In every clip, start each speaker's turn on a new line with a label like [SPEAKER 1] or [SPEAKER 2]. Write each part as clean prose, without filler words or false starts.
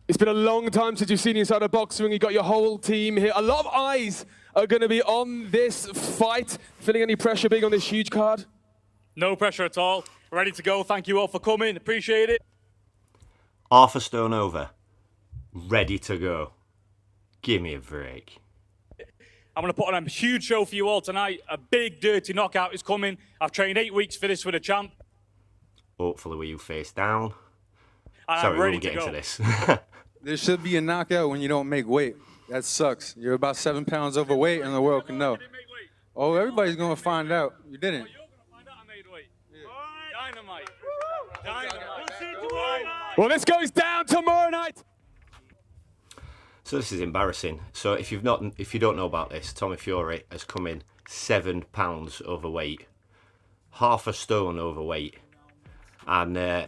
[SPEAKER 1] It's been a long time since you've seen you inside a box ring. You've got your whole team here. A lot of eyes are going to be on this fight. Feeling any pressure being on this huge card?
[SPEAKER 2] No pressure at all. Ready to go. Thank you all for coming. Appreciate it.
[SPEAKER 3] Half a stone over. Ready to go. Give me a break.
[SPEAKER 2] I'm going to put on a huge show for you all tonight. A big, dirty knockout is coming. I've trained 8 weeks for this with a champ.
[SPEAKER 3] Hopefully with you face down.
[SPEAKER 2] And
[SPEAKER 3] Sorry,
[SPEAKER 2] I'm ready
[SPEAKER 3] we'll get
[SPEAKER 2] to go.
[SPEAKER 3] into this.
[SPEAKER 4] There should be a knockout when you don't make weight. That sucks. You're about 7 pounds overweight, and the world can know. Oh, everybody's going to find out. You didn't.
[SPEAKER 2] You're going to find out I made weight. Yeah. Dynamite.
[SPEAKER 1] Well, this goes down tomorrow night.
[SPEAKER 3] So this is embarrassing. So if you don't know about this, Tommy Fury has come in 7 pounds overweight, half a stone overweight, and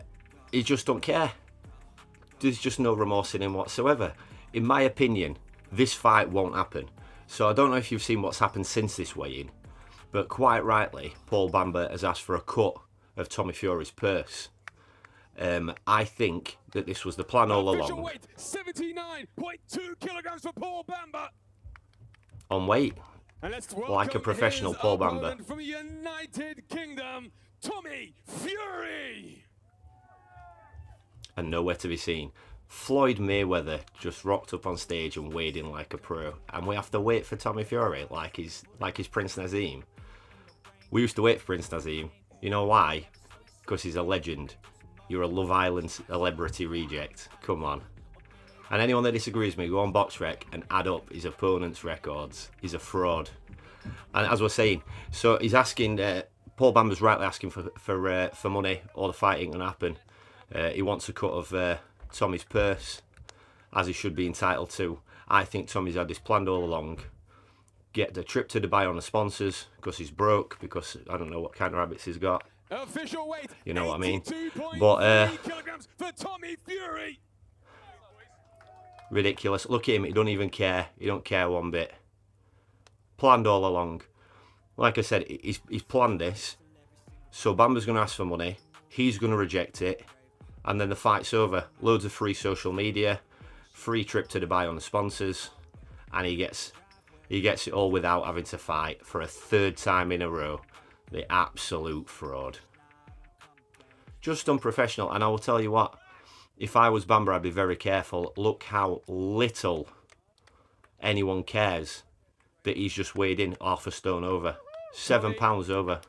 [SPEAKER 3] he just don't care. There's just no remorse in him whatsoever. In my opinion, this fight won't happen. So I don't know if you've seen what's happened since this weigh-in, but quite rightly, Paul Bamba has asked for a cut of Tommy Fury's purse. I think that this was the plan all
[SPEAKER 1] Official
[SPEAKER 3] along.
[SPEAKER 1] weight, 79.2 kilograms for Paul Bamba.
[SPEAKER 3] On weight,
[SPEAKER 1] And let's
[SPEAKER 3] like a professional
[SPEAKER 1] his
[SPEAKER 3] Paul Bamba.
[SPEAKER 1] opponent from the United Kingdom, Tommy Fury.
[SPEAKER 3] And nowhere to be seen. Floyd Mayweather just rocked up on stage and weighed in like a pro, and we have to wait for Tommy Fury like he's Prince Nazim. We used to wait for Prince Nazim. You know why? Because he's a legend. You're a Love Island celebrity reject. Come on. And anyone that disagrees with me, go on BoxRec and add up his opponent's records. He's a fraud. And as we're saying, so he's asking, Paul Bamba's rightly asking for money, or the fight ain't gonna happen. He wants a cut of Tommy's purse, as he should be entitled to. I think Tommy's had this planned all along. Get the trip to Dubai on the sponsors, because he's broke, because I don't know what kind of habits he's got.
[SPEAKER 1] Official weight,
[SPEAKER 3] You know what I mean?
[SPEAKER 1] 82.3
[SPEAKER 3] But
[SPEAKER 1] kilograms for Tommy Fury.
[SPEAKER 3] ridiculous. Look at him, he don't even care. He don't care one bit. Planned all along. Like I said, he's planned this. So Bamba's going to ask for money. He's going to reject it. And then the fight's over. Loads of free social media, free trip to Dubai on the sponsors, and he gets it all without having to fight for a 3rd time in a row. The absolute fraud. Just unprofessional. And I will tell you what, if I was Bamba, I'd be very careful. Look how little anyone cares that he's just weighed in half a stone over. 7 pounds over.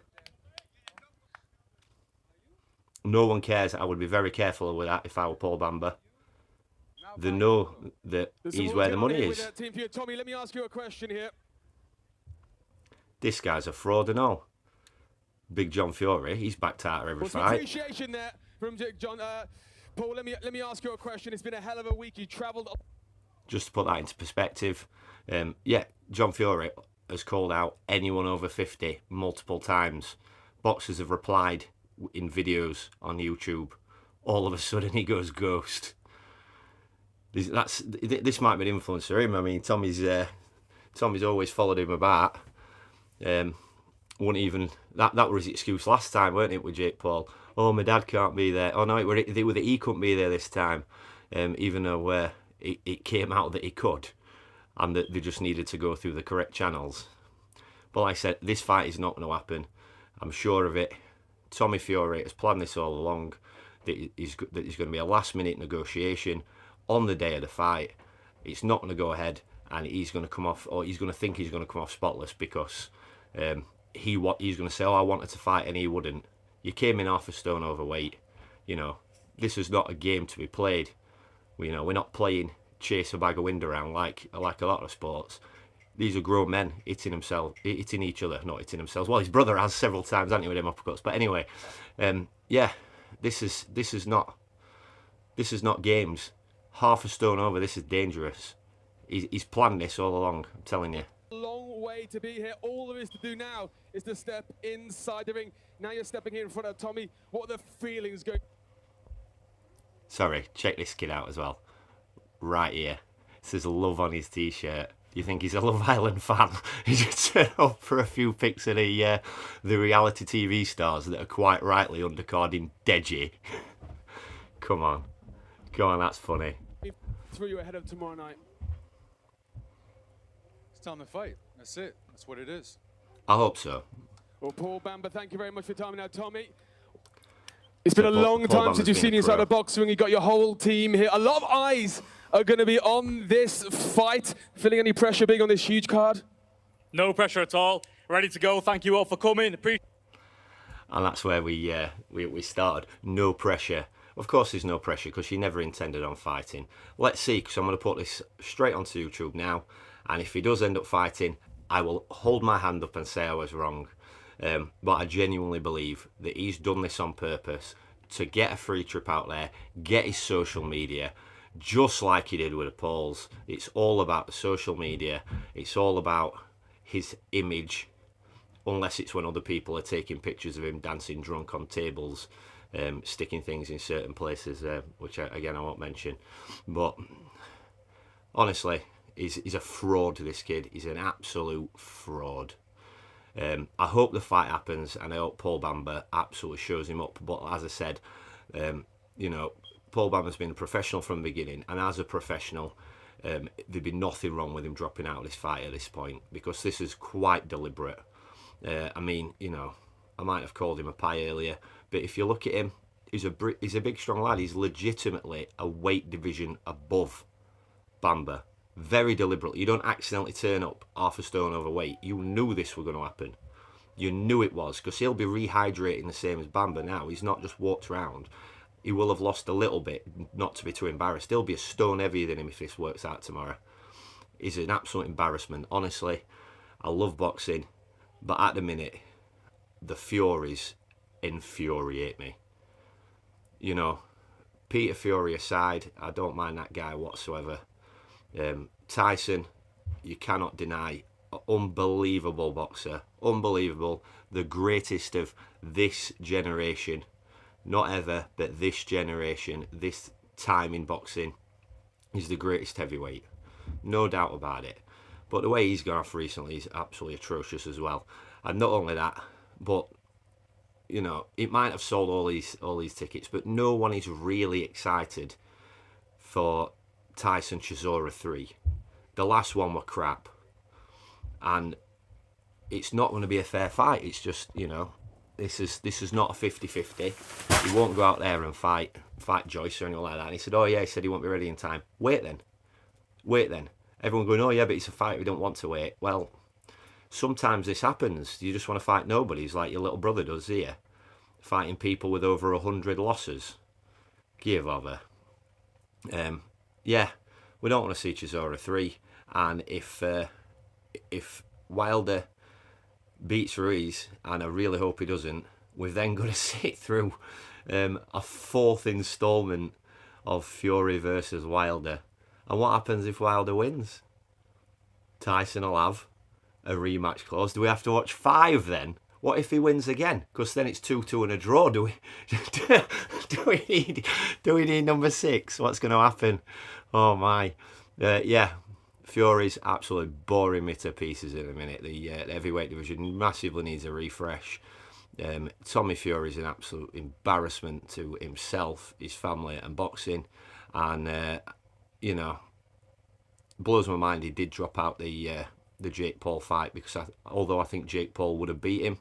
[SPEAKER 3] No one cares. I would be very careful with that if I were Paul Bamba. They know that he's where the money is.
[SPEAKER 1] Tommy, let me ask you a question here.
[SPEAKER 3] This guy's a fraud and all. Big John Fury, he's backed out of every fight.
[SPEAKER 1] Appreciation there from John. Paul, let me ask you a question. It's been a hell of a week. You travelled.
[SPEAKER 3] Just to put that into perspective, yeah, John Fury has called out anyone over 50 multiple times. Boxers have replied in videos on YouTube. All of a sudden he goes ghost. This might be an influence for him. I mean, Tommy's always followed him about. Wouldn't even that was his excuse last time, weren't it, with Jake Paul? Oh, my dad can't be there. Oh no, he couldn't be there this time, even though it came out that he could, and that they just needed to go through the correct channels. But like I said, this fight is not going to happen. I'm sure of it. Tommy Fury has planned this all along. That he's going to be a last-minute negotiation on the day of the fight. It's not going to go ahead, and he's going to come off, or he's going to think he's going to come off spotless because he's going to say, "Oh, I wanted to fight," and he wouldn't. You came in half a stone overweight. You know, this is not a game to be played. You know, we're not playing chase a bag of wind around like a lot of sports. These are grown men hitting each other, not hitting themselves. Well, his brother has several times, hasn't he, with them uppercuts? But anyway, yeah, this is not games. Half a stone over. This is dangerous. He's planned this all along. I'm telling you.
[SPEAKER 1] Long way to be here. All there is to do now is to step inside the ring. Now you're stepping here in front of Tommy. What are the feelings going?
[SPEAKER 3] Sorry, check this kid out as well. Right here, it says love on his t-shirt. Do you think he's a Love Island fan? He just turned up for a few pics of the reality TV stars that are quite rightly undercarding Deji. Come on, that's funny.
[SPEAKER 1] threw you ahead of tomorrow night?
[SPEAKER 4] It's time to fight. That's it. That's what it is.
[SPEAKER 3] I hope so.
[SPEAKER 1] Well, Paul Bamba, thank you very much for your time. Now, Tommy, it's been a
[SPEAKER 3] Paul
[SPEAKER 1] long time
[SPEAKER 3] Bamba's
[SPEAKER 1] since you've
[SPEAKER 3] been
[SPEAKER 1] seen
[SPEAKER 3] a
[SPEAKER 1] inside
[SPEAKER 3] pro.
[SPEAKER 1] a boxing ring. You got your whole team here. A lot of eyes are going to be on this fight. Feeling any pressure being on this huge card?
[SPEAKER 2] No pressure at all. Ready to go. Thank you all for coming.
[SPEAKER 3] And that's where we started. No pressure. Of course there's no pressure because she never intended on fighting. Let's see, because I'm going to put this straight onto YouTube now. And if he does end up fighting, I will hold my hand up and say I was wrong. But I genuinely believe that he's done this on purpose to get a free trip out there, get his social media, just like he did with the Pauls. It's all about the social media. It's all about his image, unless it's when other people are taking pictures of him dancing drunk on tables, sticking things in certain places, which again I won't mention. But honestly, he's a fraud, this kid. He's an absolute fraud. I hope the fight happens, and I hope Paul Bamba absolutely shows him up. But as I said, you know, Paul Bamba's been a professional from the beginning, and as a professional, there'd be nothing wrong with him dropping out of this fight at this point, because this is quite deliberate. I mean, you know, I might have called him a pie earlier, but if you look at him, he's a big, strong lad. He's legitimately a weight division above Bamba. Very deliberately. You don't accidentally turn up half a stone overweight. You knew this was going to happen. You knew it was, because he'll be rehydrating the same as Bamba now. He's not just walked around. He will have lost a little bit, not to be too embarrassed. He'll be a stone heavier than him if this works out tomorrow. He's an absolute embarrassment. Honestly, I love boxing, but at the minute, the Furies infuriate me. You know, Peter Fury aside, I don't mind that guy whatsoever. Tyson, you cannot deny, unbelievable boxer, unbelievable, the greatest of this generation, not ever, but this generation, this time in boxing, is the greatest heavyweight, no doubt about it. But the way he's gone off recently is absolutely atrocious as well. And not only that, but you know, it might have sold all these tickets, but no one is really excited for Tyson Chisora 3. The last one were crap, and it's not going to be a fair fight. It's just, you know, this is not a 50-50. He won't go out there and fight Joyce or anything like that. And he said, oh yeah, he said he won't be ready in time. Wait then. Everyone going, oh yeah, but it's a fight, we don't want to wait. Well, sometimes this happens. You just want to fight nobodies like your little brother does here, fighting people with over 100 losses. Give over. Yeah, we don't want to see Chisora 3, and if Wilder beats Ruiz, and I really hope he doesn't, we've then got to sit through a fourth instalment of Fury versus Wilder. And what happens if Wilder wins? Tyson will have a rematch clause. Do we have to watch 5 then? What if he wins again? Because then it's 2-2 and a draw. Do we need number 6? What's going to happen? Oh my. Yeah, Fury's absolutely boring me to pieces at the minute. The heavyweight division massively needs a refresh. Tommy Fury's an absolute embarrassment to himself, his family and boxing. And, you know, blows my mind he did drop out the Jake Paul fight, because although I think Jake Paul would have beat him,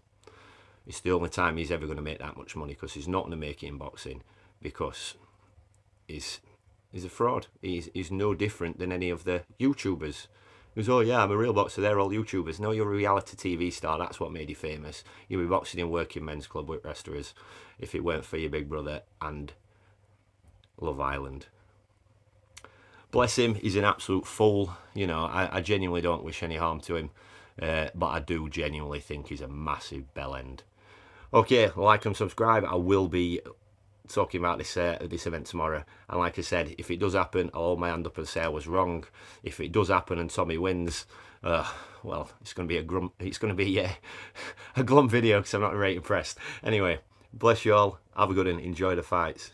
[SPEAKER 3] it's the only time he's ever going to make that much money, because he's not going to make it in boxing, because he's a fraud. He's no different than any of the YouTubers. He goes, oh yeah, I'm a real boxer, they're all YouTubers. No, you're a reality TV star, that's what made you famous. You'd be boxing in Working Men's Club with rest of us if it weren't for your big brother and Love Island. Bless him, he's an absolute fool. You know, I genuinely don't wish any harm to him, but I do genuinely think he's a massive bellend. Okay, like and subscribe. I will be talking about this event tomorrow, and like I said, if it does happen, I'll hold my hand up and say I was wrong. If it does happen and Tommy wins, well, it's going to be a glum video, because I'm not very impressed. Anyway, bless you all. Have a good one. Enjoy the fights.